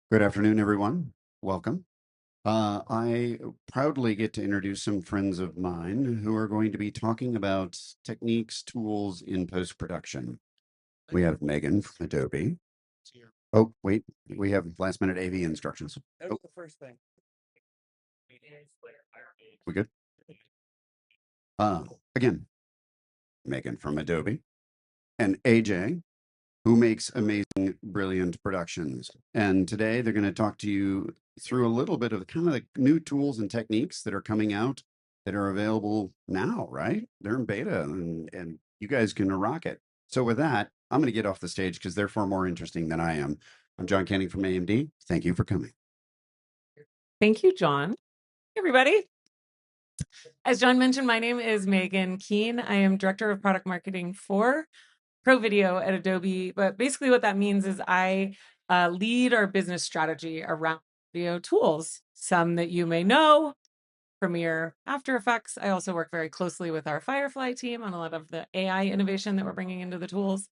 Good afternoon, everyone. Welcome. I proudly get to introduce some friends of mine who are going to be talking about techniques, tools in post-production. We have Megan from Adobe. Oh, wait, we have last minute AV instructions. That was the first thing. We good? Again, Megan from Adobe and AJ, who makes amazing, brilliant productions. And today they're going to talk to you through a little bit of kind of the new tools and techniques that are coming out that are available now, right? They're in beta and you guys can rock it. So with that, I'm going to get off the stage because they're far more interesting than I am. I'm John Canning from AMD. Thank you for coming. Thank you, John. Hey, everybody. As John mentioned, my name is Megan Keene. I am Director of Product Marketing for Pro Video at Adobe. But basically what that means is I lead our business strategy around video tools. Some that you may know, Premiere, After Effects. I also work very closely with our Firefly team on a lot of the AI innovation that we're bringing into the tools.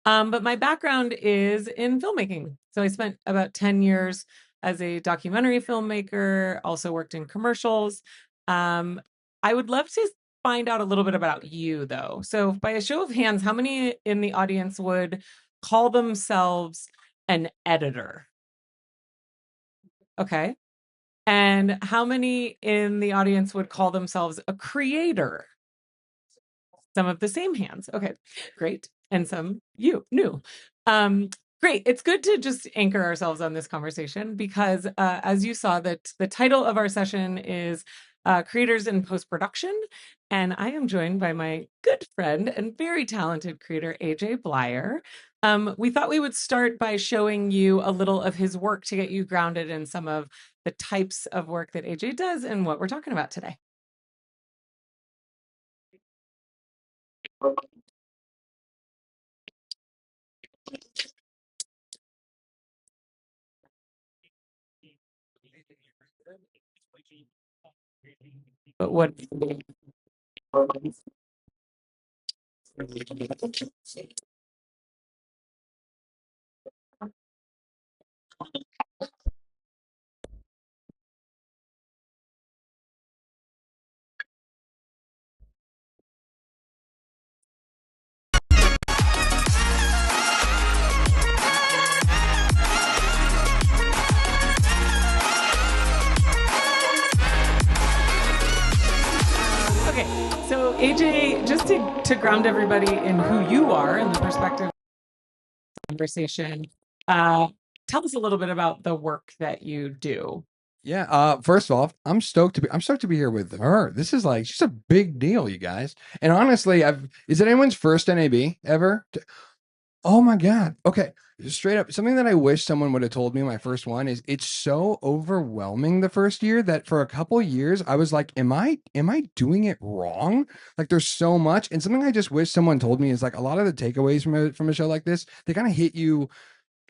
But my background is in filmmaking. So I spent about 10 years as a documentary filmmaker, also worked in commercials. I would love to find out a little bit about you, though. So by a show of hands, how many in the audience would call themselves an editor? Okay. And how many in the audience would call themselves a creator? Some of the same hands. Okay, great. And some new. Great. It's good to just anchor ourselves on this conversation because as you saw, that the title of our session is Creators in Post-Production. And I am joined by my good friend and very talented creator, AJ Bleyer. We thought we would start by showing you a little of his work to get you grounded in some of the types of work that AJ does and what we're talking about today. But what So AJ, just to ground everybody in who you are and the perspective of the conversation, tell us a little bit about the work that you do. Yeah. First off, I'm stoked to be here with her. This is like she's a big deal, you guys. And honestly, is it anyone's first NAB ever? Oh my God. Okay. Straight up, something that I wish someone would have told me my first one is it's so overwhelming the first year that for a couple years I was like, am I doing it wrong? Like there's so much. And something I just wish someone told me is like a lot of the takeaways from a show like this, they kind of hit you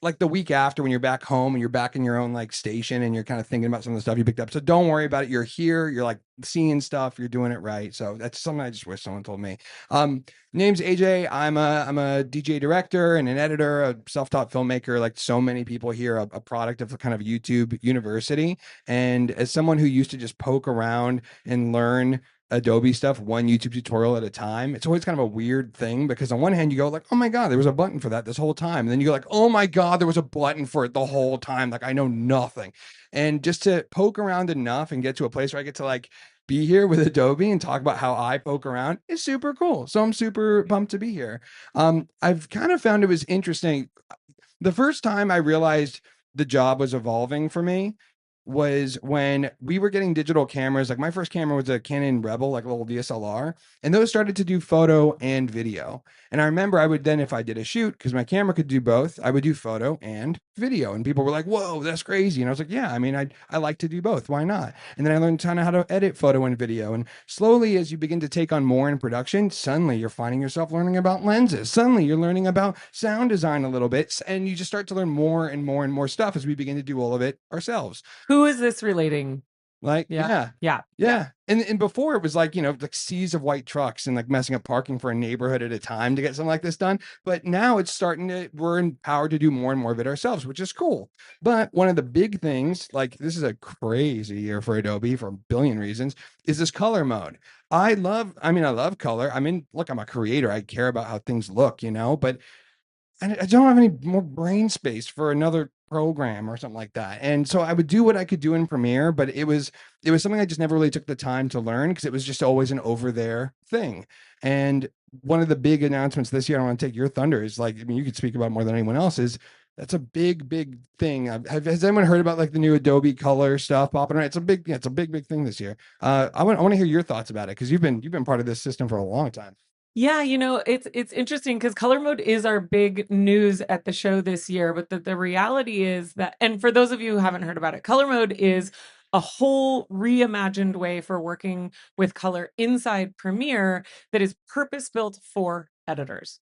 like the week after when you're back home and you're back in your own like station and you're kind of thinking about some of the stuff you picked up. So don't worry about it. You're here, you're like seeing stuff, you're doing it right. So that's something I just wish someone told me. Name's AJ. I'm a DJ director and an editor, a self-taught filmmaker, like so many people here, a product of kind of YouTube University. And as someone who used to just poke around and learn Adobe stuff one YouTube tutorial at a time, it's always kind of a weird thing because on one hand you go like, oh my God, there was a button for that this whole time, and then you go like, oh my God, there was a button for it the whole time, like I know nothing. And just to poke around enough and get to a place where I get to like be here with Adobe and talk about how I poke around is super cool. So I'm super pumped to be here. I've kind of found it was interesting. The first time I realized the job was evolving for me was when we were getting digital cameras. Like my first camera was a Canon Rebel, like a little DSLR, and those started to do photo and video. And I remember I would then, if I did a shoot, because my camera could do both, I would do photo and video. And people were like, whoa, that's crazy. And I was like, yeah, I mean, I like to do both. Why not? And then I learned kind of how to edit photo and video. And slowly, as you begin to take on more in production, suddenly you're finding yourself learning about lenses. Suddenly you're learning about sound design a little bit. And you just start to learn more and more and more stuff as we begin to do all of it ourselves. Who is this relating Like, Yeah. yeah. And before it was like, like seas of white trucks and like messing up parking for a neighborhood at a time to get something like this done. But now it's we're empowered to do more and more of it ourselves, which is cool. But one of the big things, like this is a crazy year for Adobe for a billion reasons, is this color mode. I love color. Look, I'm a creator. I care about how things look, but I don't have any more brain space for another program or something like that. And so I would do what I could do in Premiere, but it was something I just never really took the time to learn because it was just always an over there thing. And one of the big announcements this year, I don't want to take your thunder, is like, you could speak about more than anyone else, is that's a big thing. Has anyone heard about like the new Adobe Color stuff popping around? It's a big thing this year. I want to hear your thoughts about it because you've been part of this system for a long time. Yeah, it's interesting because color mode is our big news at the show this year. But the reality is that, and for those of you who haven't heard about it, color mode is a whole reimagined way for working with color inside Premiere that is purpose-built for editors.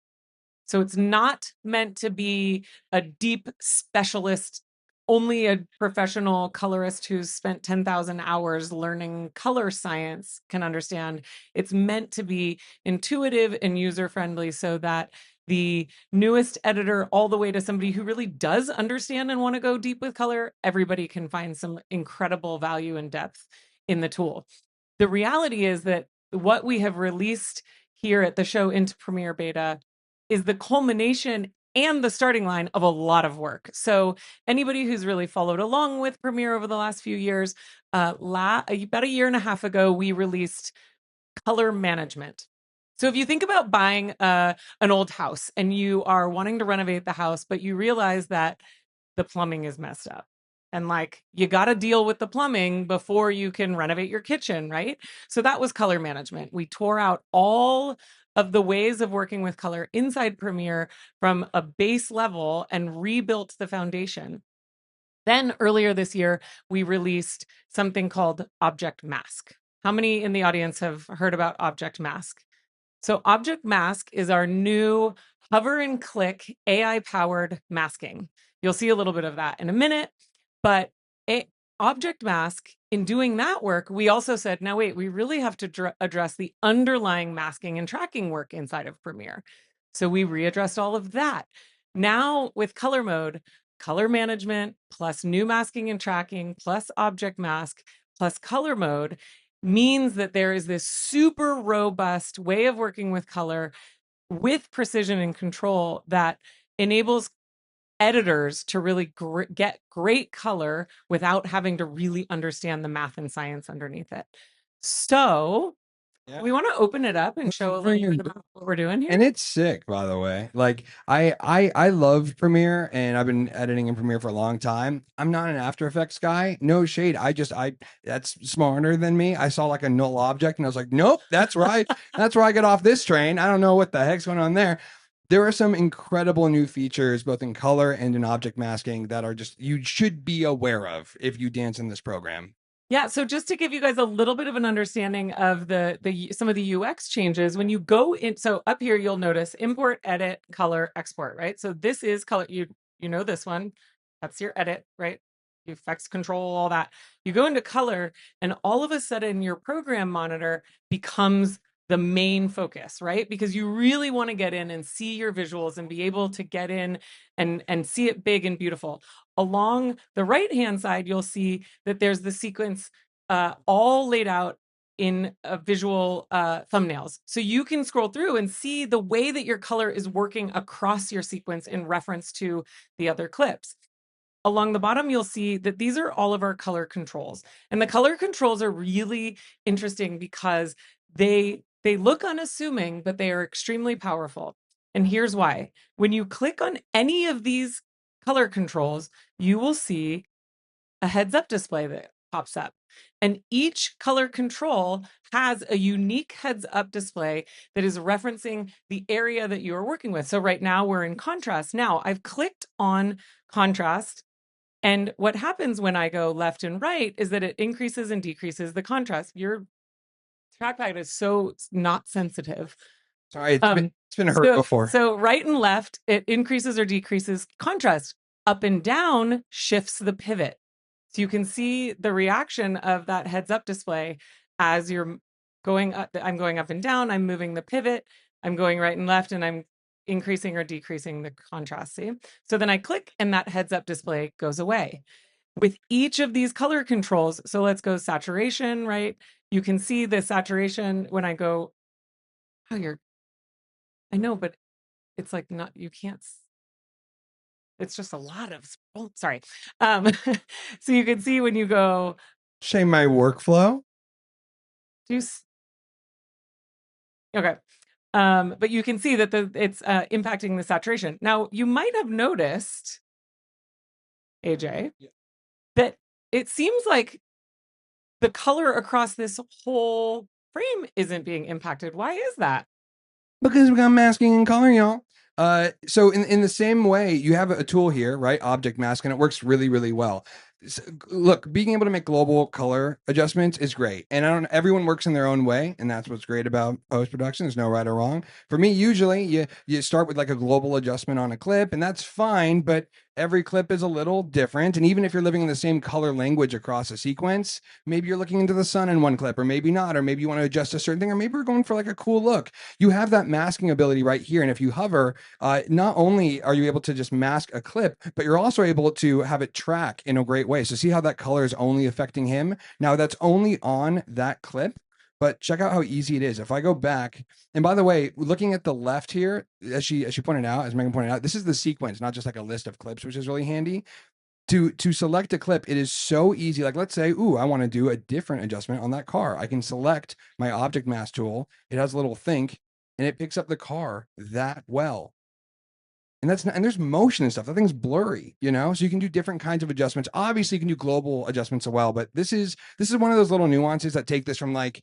So it's not meant to be a deep specialist, only a professional colorist who's spent 10,000 hours learning color science can understand. It's meant to be intuitive and user-friendly so that the newest editor all the way to somebody who really does understand and want to go deep with color, everybody can find some incredible value and depth in the tool. The reality is that what we have released here at the show into Premiere Beta is the culmination and the starting line of a lot of work. So anybody who's really followed along with Premiere over the last few years, about a year and a half ago, we released color management. So if you think about buying an old house and you are wanting to renovate the house, but you realize that the plumbing is messed up. And like, you got to deal with the plumbing before you can renovate your kitchen, right? So that was color management. We tore out all of the ways of working with color inside Premiere from a base level and rebuilt the foundation. Then earlier this year, we released something called Object Mask. How many in the audience have heard about Object Mask? So Object Mask is our new hover and click AI-powered masking. You'll see a little bit of that in a minute, but Object Mask, in doing that work, we also said, now wait, we really have to address the underlying masking and tracking work inside of Premiere. So we readdressed all of that. Now with color mode, color management plus new masking and tracking plus Object Mask plus color mode means that there is this super robust way of working with color with precision and control that enables editors to really get great color without having to really understand the math and science underneath it. So we want to open it up and show a little bit about what we're doing here. And it's sick, by the way. Like I love Premiere and I've been editing in Premiere for a long time. I'm not an After Effects guy. No shade. That's smarter than me. I saw like a null object and I was like, nope, that's right. That's where I get off this train. I don't know what the heck's going on there. There are some incredible new features, both in color and in object masking, that are just you should be aware of if you dance in this program. Yeah, so just to give you guys a little bit of an understanding of the some of the UX changes, when you go in, so up here you'll notice import, edit, color, export, right? So this is color, you know this one, that's your edit, right? You effects control, all that. You go into color and all of a sudden your program monitor becomes the main focus, right? Because you really want to get in and see your visuals and be able to get in and see it big and beautiful. Along the right-hand side, you'll see that there's the sequence all laid out in visual thumbnails. So you can scroll through and see the way that your color is working across your sequence in reference to the other clips. Along the bottom, you'll see that these are all of our color controls. And the color controls are really interesting because they look unassuming, but they are extremely powerful. And here's why. When you click on any of these color controls, you will see a heads-up display that pops up. And each color control has a unique heads-up display that is referencing the area that you are working with. So right now we're in contrast. Now I've clicked on contrast. And what happens when I go left and right is that it increases and decreases the contrast. Your trackpad is so not sensitive. Sorry, it's been hurt before. So right and left, it increases or decreases contrast. Up and down shifts the pivot. So you can see the reaction of that heads up display as you're going up. I'm going up and down, I'm moving the pivot, I'm going right and left, and I'm increasing or decreasing the contrast. See? So then I click and that heads up display goes away. With each of these color controls, so let's go saturation, right? You can see the saturation when I go, oh, I know, but it's like not, you can't, it's just a lot of, oh, sorry. So you can see when you go, Shame my workflow. Okay. But you can see that it's impacting the saturation. Now, you might have noticed, AJ, that it seems like the color across this whole frame isn't being impacted. Why is that? Because we got masking and color, y'all. So in the same way, you have a tool here, right? Object mask, and it works really, really well. Look, being able to make global color adjustments is great. And everyone works in their own way, and that's what's great about post-production. There's no right or wrong. For me, usually you start with like a global adjustment on a clip, and that's fine, but every clip is a little different. And even if you're living in the same color language across a sequence, maybe you're looking into the sun in one clip, or maybe not, or maybe you want to adjust a certain thing, or maybe we're going for like a cool look. You have that masking ability right here. And if you hover, not only are you able to just mask a clip, but you're also able to have it track in a great way. So see how that color is only affecting him? Now that's only on that clip, but check out how easy it is. If I go back, and by the way, looking at the left here, as she pointed out, as Megan pointed out, this is the sequence, not just like a list of clips, which is really handy. To select a clip, it is so easy. Like let's say, ooh, I want to do a different adjustment on that car. I can select my object mask tool. It has a little think, and it picks up the car that well. And that's not, and there's motion and stuff. That thing's blurry, you know. So you can do different kinds of adjustments. Obviously, you can do global adjustments as well, but this is one of those little nuances that take this from like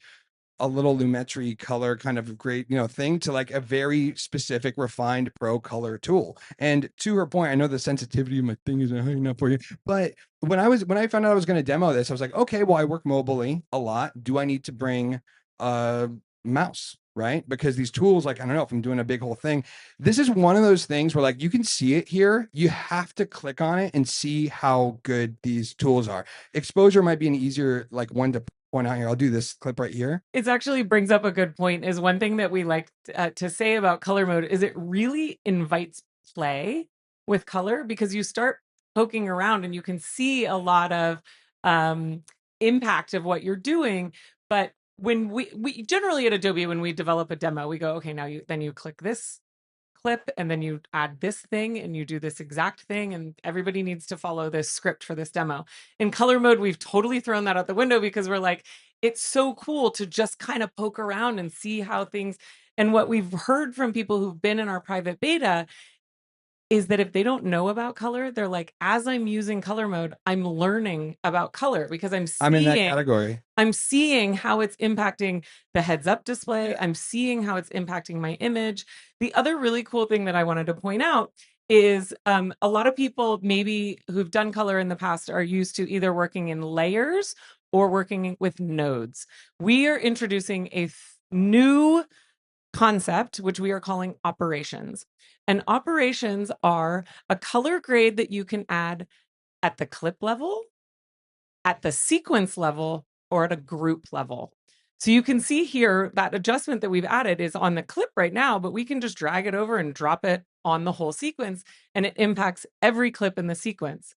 a little Lumetri color kind of great, thing to like a very specific, refined pro color tool. And to her point, I know the sensitivity of my thing isn't high enough for you, but when I found out I was going to demo this, I was like, okay, well, I work mobilely a lot. Do I need to bring a mouse? Right? Because these tools, like, I don't know if I'm doing a big whole thing. This is one of those things where like you can see it here. You have to click on it and see how good these tools are. Exposure might be an easier like one to point out here. I'll do this clip right here. It actually brings up a good point. Is one thing that we like to say about color mode is it really invites play with color, because you start poking around and you can see a lot of impact of what you're doing. But when we generally at Adobe, when we develop a demo, we go, okay, now you click this clip and then you add this thing and you do this exact thing, and everybody needs to follow this script for this demo. In color mode, we've totally thrown that out the window because we're like, it's so cool to just kind of poke around and see how things, and what we've heard from people who've been in our private beta is that if they don't know about color, they're like, as I'm using color mode, I'm learning about color because I'm in that category. I'm seeing how it's impacting the heads up display. I'm seeing how it's impacting my image. The other really cool thing that I wanted to point out is a lot of people maybe who've done color in the past are used to either working in layers or working with nodes. We are introducing a new concept, which we are calling operations. And operations are a color grade that you can add at the clip level, at the sequence level, or at a group level. So you can see here that adjustment that we've added is on the clip right now, but we can just drag it over and drop it on the whole sequence, and it impacts every clip in the sequence.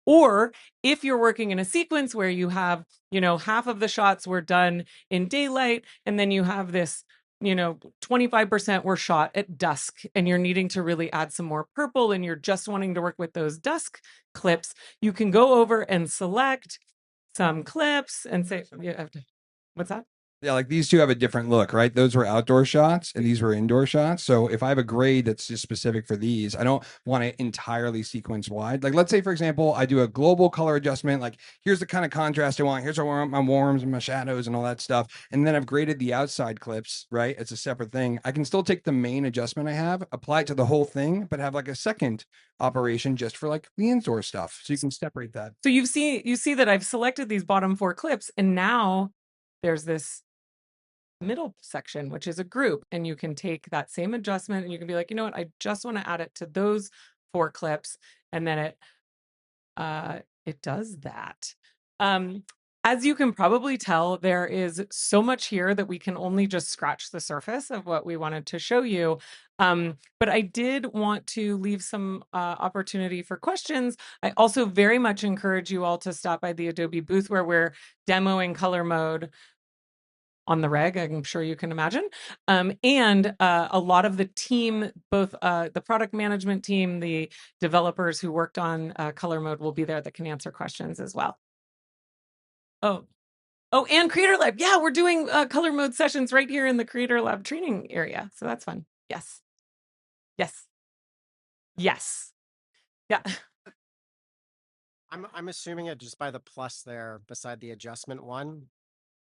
Or if you're working in a sequence where you have, half of the shots were done in daylight, and then you have this 25% were shot at dusk, and you're needing to really add some more purple, and you're just wanting to work with those dusk clips, you can go over and select some clips and say, what's that? Yeah, like these two have a different look, right? Those were outdoor shots and these were indoor shots. So if I have a grade that's just specific for these, I don't want it entirely sequence wide. Like let's say, for example, I do a global color adjustment. Like here's the kind of contrast I want. Here's where I want my warms and my shadows and all that stuff. And then I've graded the outside clips, right? It's a separate thing. I can still take the main adjustment I have, apply it to the whole thing, but have like a second operation just for like the indoor stuff. So you can separate that. So you see that I've selected these bottom 4 clips, and now there's this middle section, which is a group, and you can take that same adjustment and you can be like, you know what, I just want to add it to those 4 clips, and then it does that. As you can probably tell, there is so much here that we can only just scratch the surface of what we wanted to show you. But I did want to leave some opportunity for questions. I also very much encourage you all to stop by the Adobe booth where we're demoing color mode on the reg, I'm sure you can imagine. And a lot of the team, both the product management team, the developers who worked on color mode will be there that can answer questions as well. Oh, and Creator Lab. Yeah, we're doing color mode sessions right here in the Creator Lab training area. So that's fun. Yes. Yes. Yes. Yeah. I'm assuming it just by the plus there beside the adjustment one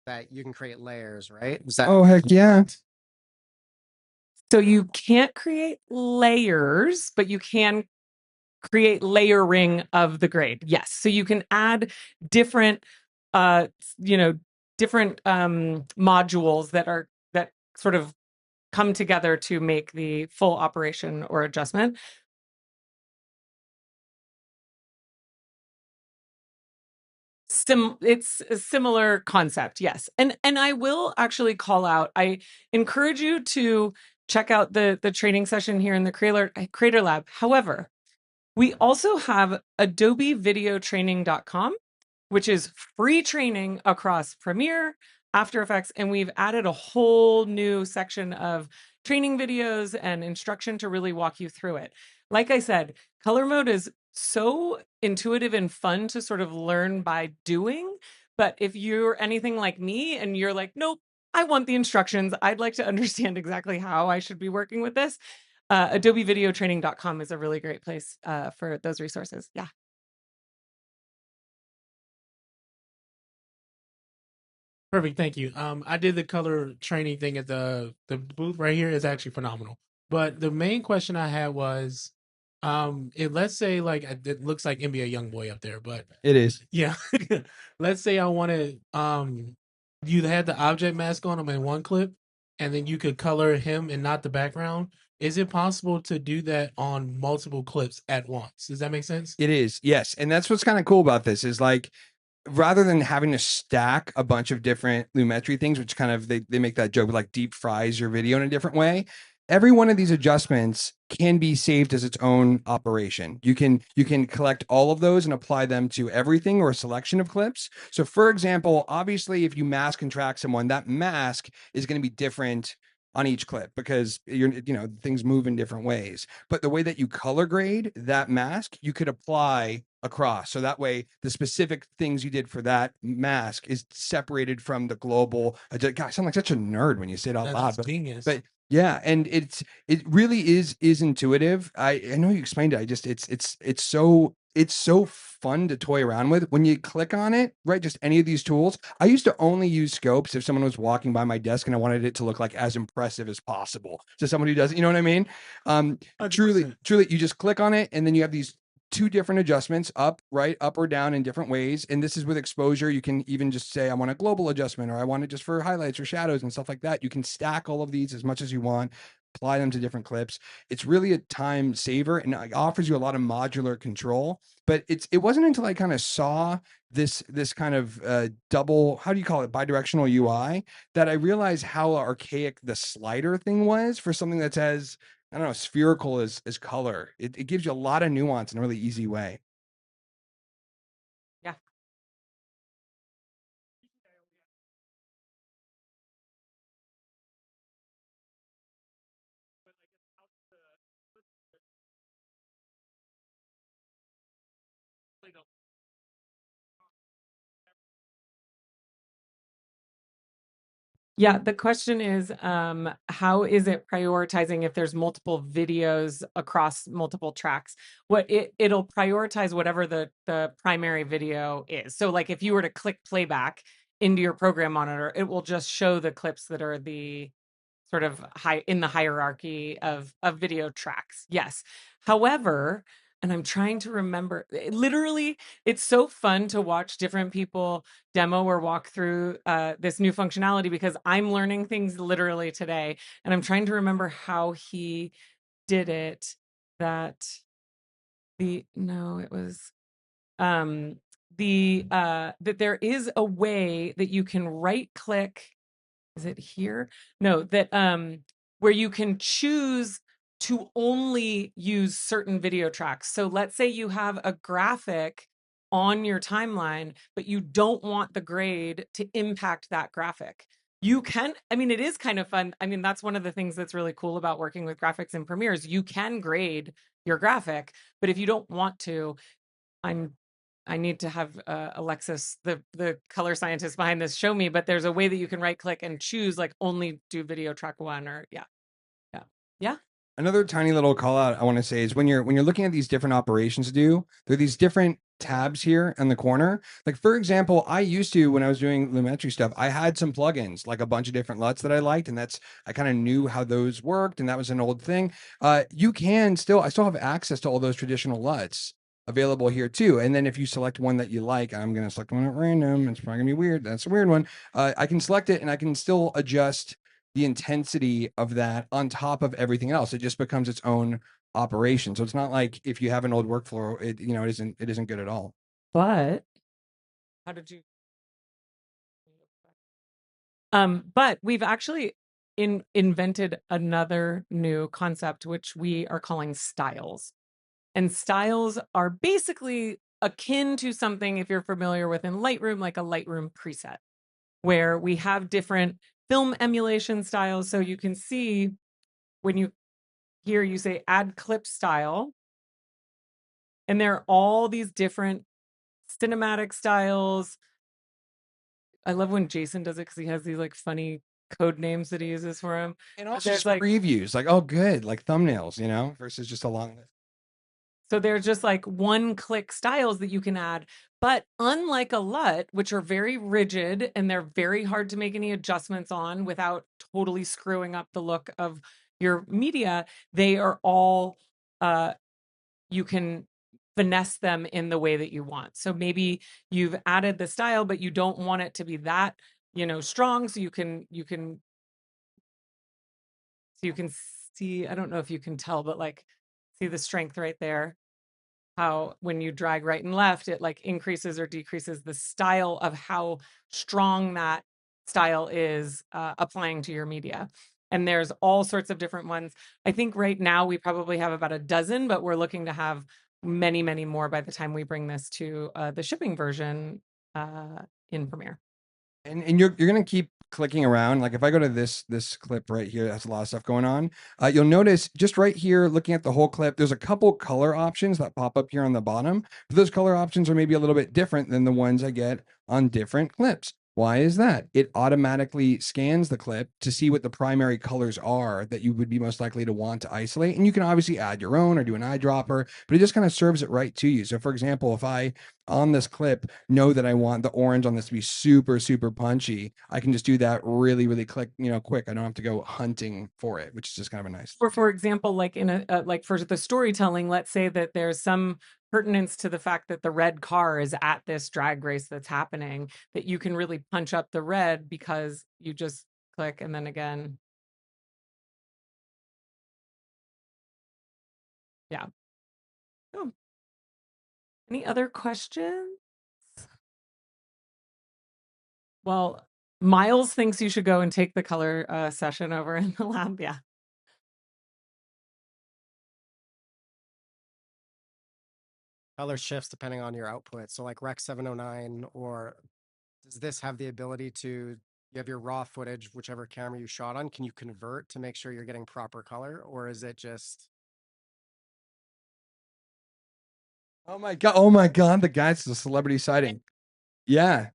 that you can create layers, right? Is that Oh, heck yeah. So you can't create layers, but you can create layering of the grade. Yes. So you can add different, different modules that sort of come together to make the full operation or adjustment. It's a similar concept, yes. And I will actually call out, I encourage you to check out the training session here in the Creator Lab. However, we also have adobevideotraining.com, which is free training across Premiere, After Effects, and we've added a whole new section of training videos and instruction to really walk you through it. Like I said, color mode is so intuitive and fun to sort of learn by doing. But if you're anything like me and you're like, nope, I want the instructions, I'd like to understand exactly how I should be working with this, adobevideotraining.com is a really great place for those resources. Yeah. Perfect, thank you. I did the color training thing at the booth right here. Is actually phenomenal. But the main question I had was, let's say like it looks like NBA YoungBoy up there, but It is. yeah, let's say I wanted you had the object mask on him in one clip, and then you could color him and not the background. Is it possible to do that on multiple clips at once? Does that make sense? It is. Yes. And that's what's kind of cool about this is like, rather than having to stack a bunch of different Lumetri things, which kind of they make that joke like deep fries your video in a different way. Every one of these adjustments can be saved as its own operation. You can collect all of those and apply them to everything or a selection of clips. So for example, obviously if you mask and track someone, that mask is going to be different on each clip because things move in different ways. But the way that you color grade that mask, you could apply across. So that way the specific things you did for that mask is separated from the global. God, I sound like such a nerd when you say it out loud. That's genius. But yeah, and it really is intuitive. I know you explained it. It's so fun to toy around with when you click on it, right? Just any of these tools. I used to only use scopes if someone was walking by my desk and I wanted it to look like as impressive as possible to someone who doesn't, you know what I mean? Truly, you just click on it and then you have these two different adjustments, up, right, up or down in different ways. And this is with exposure. You can even just say, I want a global adjustment, or I want it just for highlights or shadows and stuff like that. You can stack all of these as much as you want, apply them to different clips. It's really a time saver and it offers you a lot of modular control. But it wasn't until I kind of saw this kind of double, how do you call it, bidirectional UI, that I realized how archaic the slider thing was for something that's as, I don't know, spherical as color. It gives you a lot of nuance in a really easy way. Yeah. Yeah, the question is, how is it prioritizing if there's multiple videos across multiple tracks? It'll prioritize whatever the primary video is. So like if you were to click playback into your program monitor, it will just show the clips that are the sort of high in the hierarchy of video tracks. Yes. However, and I'm trying to remember, literally, it's so fun to watch different people demo or walk through this new functionality because I'm learning things literally today. And I'm trying to remember how he did it. That it was that there is a way that you can right click. Is it here? No, that where you can choose to only use certain video tracks. So let's say you have a graphic on your timeline, but you don't want the grade to impact that graphic. You can, I mean, it is kind of fun. I mean, that's one of the things that's really cool about working with graphics in Premiere is you can grade your graphic, but if you don't want to, I need to have Alexis, the color scientist behind this, show me, but there's a way that you can right click and choose like only do video track 1 or yeah. Another tiny little call out I want to say is when you're looking at these different operations to do, there are these different tabs here in the corner. Like for example, I used to, when I was doing Lumetri stuff, I had some plugins, like a bunch of different LUTs that I liked, and I kind of knew how those worked, and that was an old thing. I still have access to all those traditional LUTs available here too. And then if you select one that you like, I'm going to select one at random. It's probably gonna be weird. That's a weird one. I can select it and I can still adjust the intensity of that on top of everything else. It just becomes its own operation. So it's not like if you have an old workflow, it isn't good at all. But how did you? But we've actually invented another new concept, which we are calling styles. And styles are basically akin to something, if you're familiar with in Lightroom, like a Lightroom preset, where we have different film emulation styles. So you can see when you say add clip style, and there are all these different cinematic styles. I love when Jason does it because he has these like funny code names that he uses for him. And also there's just previews, like, oh good, like thumbnails, versus just a long list. So there's just like one-click styles that you can add. But unlike a LUT, which are very rigid and they're very hard to make any adjustments on without totally screwing up the look of your media, they are all, you can finesse them in the way that you want. So maybe you've added the style, but you don't want it to be that, strong. So you can see, I don't know if you can tell, but like, see the strength right there. How when you drag right and left, it like increases or decreases the style of how strong that style is applying to your media. And there's all sorts of different ones. I think right now we probably have about a dozen, but we're looking to have many, many more by the time we bring this to the shipping version in Premiere. And you're gonna keep clicking around. Like if I go to this clip right here, that's a lot of stuff going on. You'll notice just right here, looking at the whole clip, there's a couple color options that pop up here on the bottom. But those color options are maybe a little bit different than the ones I get on different clips. Why is that? It automatically scans the clip to see what the primary colors are that you would be most likely to want to isolate. And you can obviously add your own or do an eyedropper, but it just kind of serves it right to you. So for example, if I on this clip know that I want the orange on this to be super, super punchy, I can just do that really, really quick. I don't have to go hunting for it, which is just kind of a nice. Or for example, like in a like for the storytelling, let's say that there's some pertinence to the fact that the red car is at this drag race that's happening, that you can really punch up the red because you just click and then again. Yeah. Oh. Any other questions? Well, Miles thinks you should go and take the color session over in the lab. Yeah. Color shifts depending on your output. So like Rec 709, or does this have the ability to, you have your raw footage, whichever camera you shot on, can you convert to make sure you're getting proper color, or is it just? Oh my God, the guy's a celebrity sighting. Yeah.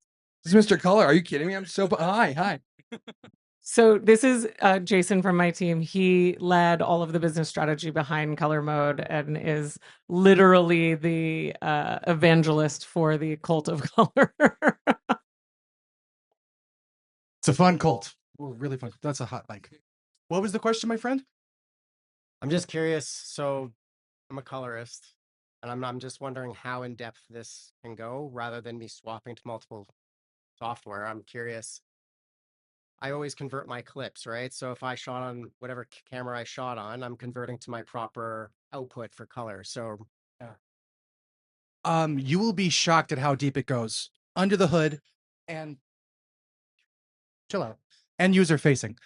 This is Mr. Color. Are you kidding me? I'm so hi. So this is Jason from my team. He led all of the business strategy behind color mode and is literally the evangelist for the cult of color. It's a fun cult. Ooh, really fun. That's a hot mic. What was the question, my friend? I'm just curious. So I'm a colorist, and I'm just wondering how in depth this can go rather than me swapping to multiple software. I'm curious. I always convert my clips, right? So if I shot on whatever camera I shot on, I'm converting to my proper output for color. So You will be shocked at how deep it goes under the hood and chill out and user facing.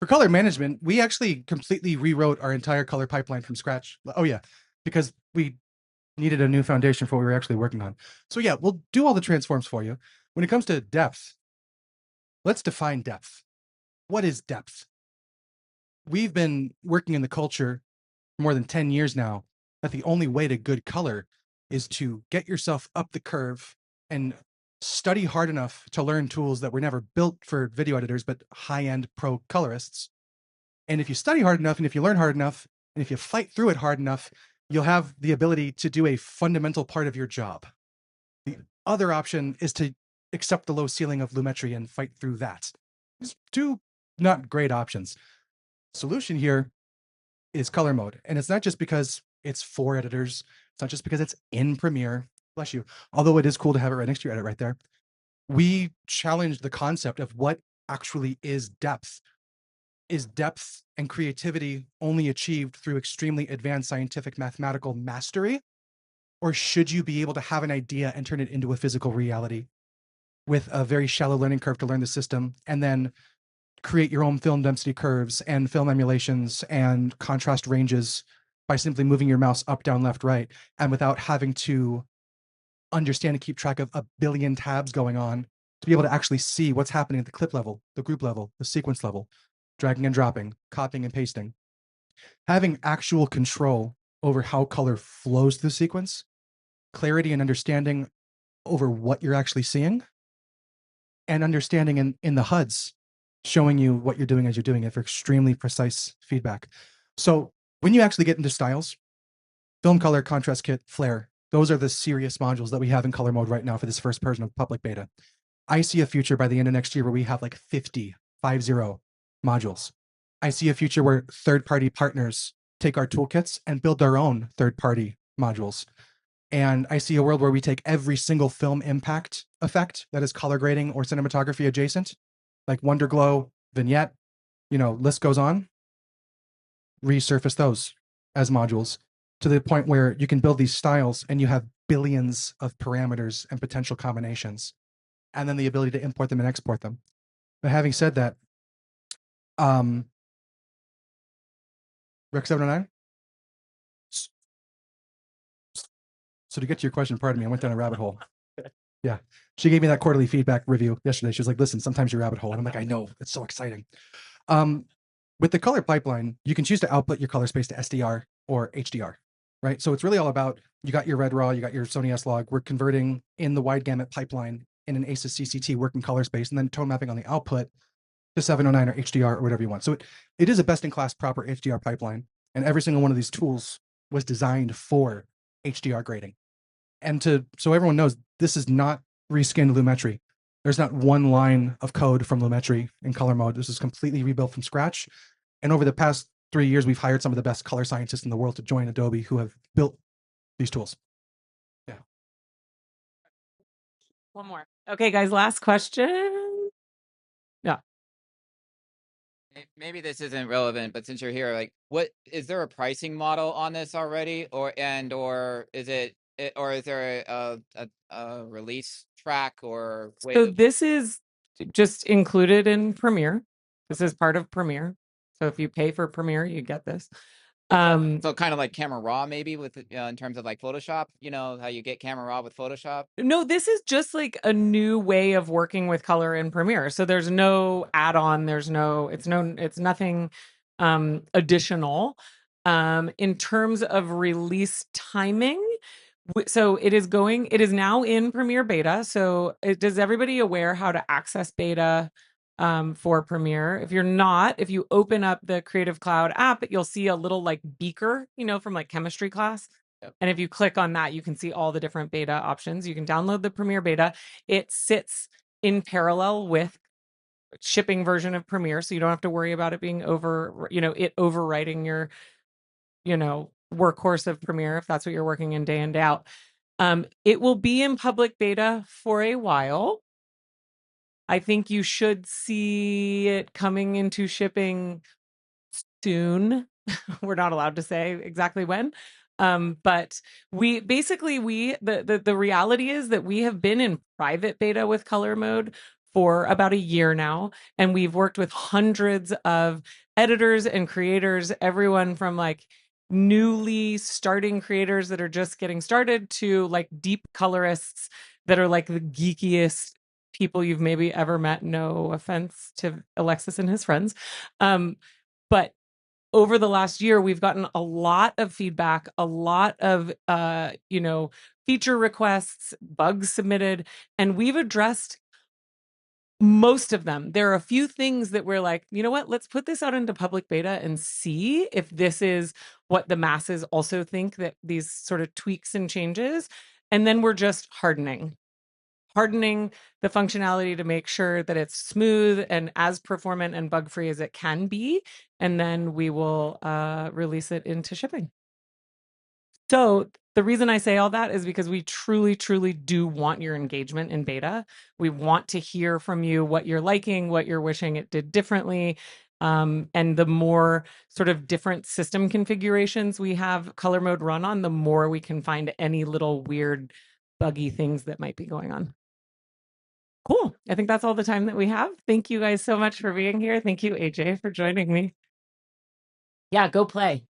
For color management, we actually completely rewrote our entire color pipeline from scratch. Oh yeah, because we needed a new foundation for what we were actually working on. So yeah, we'll do all the transforms for you. When it comes to depth, let's define depth. What is depth? We've been working in the culture for more than 10 years now that the only way to good color is to get yourself up the curve and study hard enough to learn tools that were never built for video editors, but high-end pro colorists. And if you study hard enough, and if you learn hard enough, and if you fight through it hard enough, you'll have the ability to do a fundamental part of your job. The other option is to accept the low ceiling of Lumetri and fight through that. It's two not great options. Solution here is color mode. And it's not just because it's for editors. It's not just because it's in Premiere. Bless you. Although it is cool to have it right next to your edit right there. We challenged the concept of what actually is depth. Is depth and creativity only achieved through extremely advanced scientific mathematical mastery? Or should you be able to have an idea and turn it into a physical reality with a very shallow learning curve to learn the system, and then create your own film density curves and film emulations and contrast ranges by simply moving your mouse up, down, left, right, and without having to understand and keep track of a billion tabs going on to be able to actually see what's happening at the clip level, the group level, the sequence level, dragging and dropping, copying and pasting. Having actual control over how color flows through the sequence, clarity and understanding over what you're actually seeing, and understanding in the HUDs, showing you what you're doing as you're doing it for extremely precise feedback. So when you actually get into styles, film color, contrast kit, flare, those are the serious modules that we have in color mode right now for this first version of public beta. I see a future by the end of next year where we have like 50 modules. I see a future where third-party partners take our toolkits and build their own third-party modules. And I see a world where we take every single film impact effect that is color grading or cinematography adjacent, like Wonderglow, Vignette, list goes on, resurface those as modules to the point where you can build these styles and you have billions of parameters and potential combinations, and then the ability to import them and export them. But having said that, Rec 709? So to get to your question, pardon me, I went down a rabbit hole. Yeah, she gave me that quarterly feedback review yesterday. She was like, listen, sometimes you rabbit hole. And I'm like, I know, it's so exciting. With the color pipeline, you can choose to output your color space to SDR or HDR, right? So it's really all about, you got your Red Raw, you got your Sony S-Log, we're converting in the wide gamut pipeline in an ASUS CCT working color space, and then tone mapping on the output to 709 or HDR or whatever you want. So it is a best-in-class proper HDR pipeline, and every single one of these tools was designed for HDR grading. And so everyone knows, this is not reskinned Lumetri. There's not one line of code from Lumetri in color mode. This is completely rebuilt from scratch. And over the past 3 years, we've hired some of the best color scientists in the world to join Adobe who have built these tools. Yeah. One more. Okay, guys, last question. Yeah. Maybe this isn't relevant, but since you're here, like, what is there a pricing model on this already, or is there a release track or way So this is just included in Premiere. This is part of Premiere. So if you pay for Premiere, you get this. so kind of like Camera Raw, maybe with in terms of like Photoshop, how you get Camera Raw with Photoshop? No, this is just like a new way of working with color in Premiere. So there's no add-on, it's nothing additional. In terms of release timing, so it is now in Premiere beta. So does everybody aware how to access beta for Premiere? If you're not, if you open up the Creative Cloud app, you'll see a little like beaker, from like chemistry class. And if you click on that, you can see all the different beta options. You can download the Premiere beta. It sits in parallel with shipping version of Premiere, so you don't have to worry about it being it overwriting your, workhorse of Premiere, if that's what you're working in day in, day out. It will be in public beta for a while. I think you should see it coming into shipping soon. We're not allowed to say exactly when. But we basically the reality is that we have been in private beta with color mode for about a year now, and we've worked with hundreds of editors and creators, everyone from like newly starting creators that are just getting started to like deep colorists that are like the geekiest people you've maybe ever met. No offense to Alexis and his friends. But over the last year, we've gotten a lot of feedback, a lot of, feature requests, bugs submitted, and we've addressed most of them. There are a few things that we're like, you know what, let's put this out into public beta and see if this is what the masses also think, that these sort of tweaks and changes. And then we're just hardening the functionality to make sure that it's smooth and as performant and bug-free as it can be. And then we will release it into shipping. So the reason I say all that is because we truly, truly do want your engagement in beta. We want to hear from you what you're liking, what you're wishing it did differently. And the more sort of different system configurations we have color mode run on, the more we can find any little weird, buggy things that might be going on. Cool. I think that's all the time that we have. Thank you guys so much for being here. Thank you, AJ, for joining me. Yeah, go play.